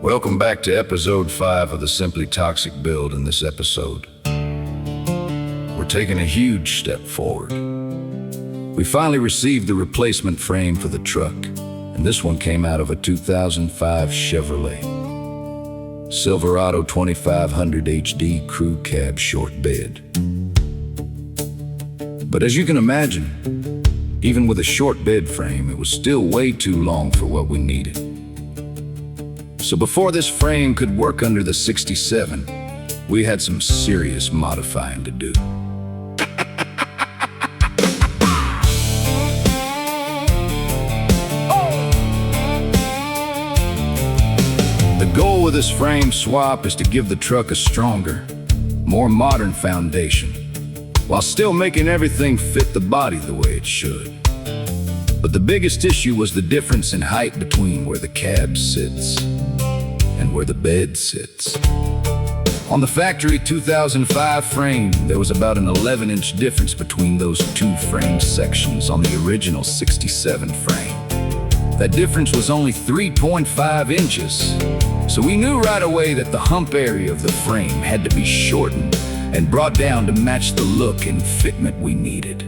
Welcome back to episode 5 of the Simply Toxic build. In this episode, we're taking a huge step forward. We finally received the replacement frame for the truck, and this one came out of a 2005 Chevrolet Silverado 2500 HD crew cab short bed. But as you can imagine, even with a short bed frame, it was still way too long for what we needed. So before this frame could work under the 67, we had some serious modifying to do. The goal with this frame swap is to give the truck a stronger, more modern foundation, while still making everything fit the body the way it should. But the biggest issue was the difference in height between where the cab sits and where the bed sits. On the factory 2005 frame, there was about an 11-inch difference between those two frame sections on the original 67 frame. That difference was only 3.5 inches. So we knew right away that the hump area of the frame had to be shortened and brought down to match the look and fitment we needed.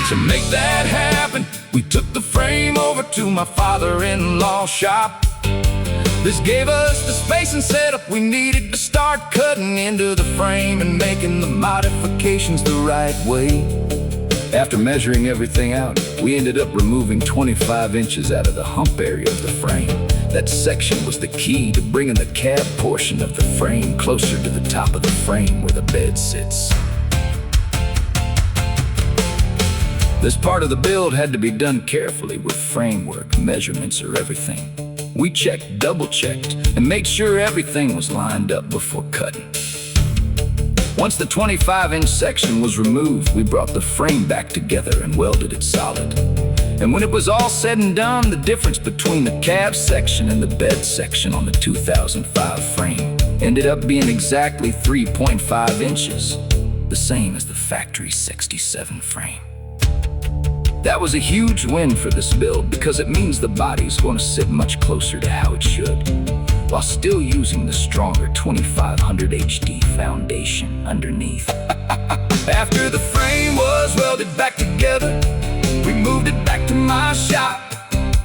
To make that happen, we took the frame over to my father-in-law's shop. This gave us the space and setup we needed to start cutting into the frame and making the modifications the right way. After measuring everything out, we ended up removing 25 inches out of the hump area of the frame. That section was the key to bringing the cab portion of the frame closer to the top of the frame where the bed sits. This part of the build had to be done carefully with framework measurements or everything. We checked, double-checked, and made sure everything was lined up before cutting. Once the 25-inch section was removed, we brought the frame back together and welded it solid. And when it was all said and done, the difference between the cab section and the bed section on the 2005 frame ended up being exactly 3.5 inches, the same as the factory 67 frame. That was a huge win for this build because it means the body's going to sit much closer to how it should, while still using the stronger 2500 HD foundation underneath. After the frame was welded back together, we moved it back to my shop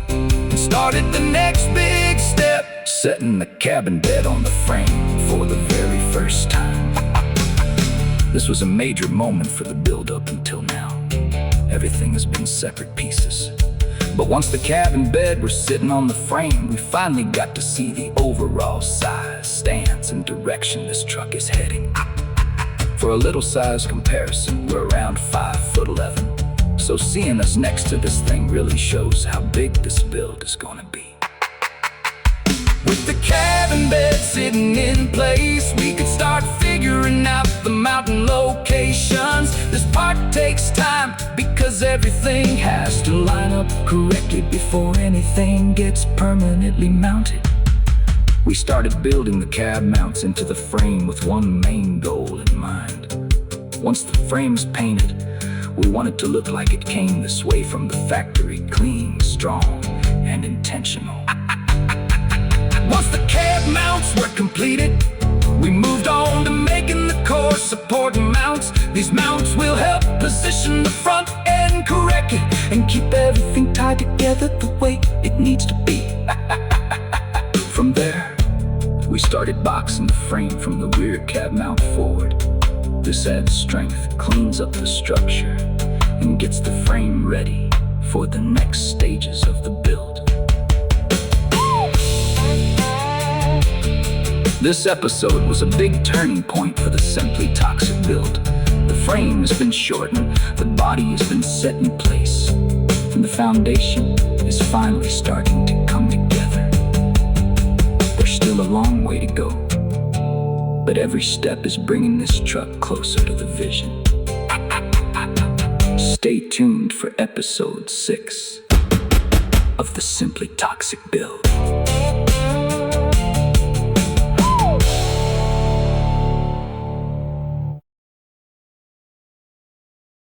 and started the next big step, setting the cabin bed on the frame for the very first time. This was a major moment for the build up until now. Everything has been separate pieces. But once the cab and bed were sitting on the frame, we finally got to see the overall size, stance, and direction this truck is heading. For a little size comparison, we're around 5'11". So seeing us next to this thing really shows how big this build is gonna be. With the cab and bed sitting in place, we could start figuring out the mountain locations. This part takes time because everything has to line up correctly before anything gets permanently mounted. We started building the cab mounts into the frame with one main goal in mind. Once the frame's painted, we want it to look like it came this way from the factory, clean, strong, and intentional. Once the cab mounts were completed, we moved on to making the core support mounts. These mounts will help position the front end correctly and keep everything tied together the way it needs to be. From there, we started boxing the frame from the rear cab mount forward. This adds strength, cleans up the structure, and gets the frame ready for the next stages of the build. This episode was a big turning point for the Simply Toxic build. The frame has been shortened, the body has been set in place, and the foundation is finally starting to come together. There's still a long way to go, but every step is bringing this truck closer to the vision. Stay tuned for episode 6 of the Simply Toxic build.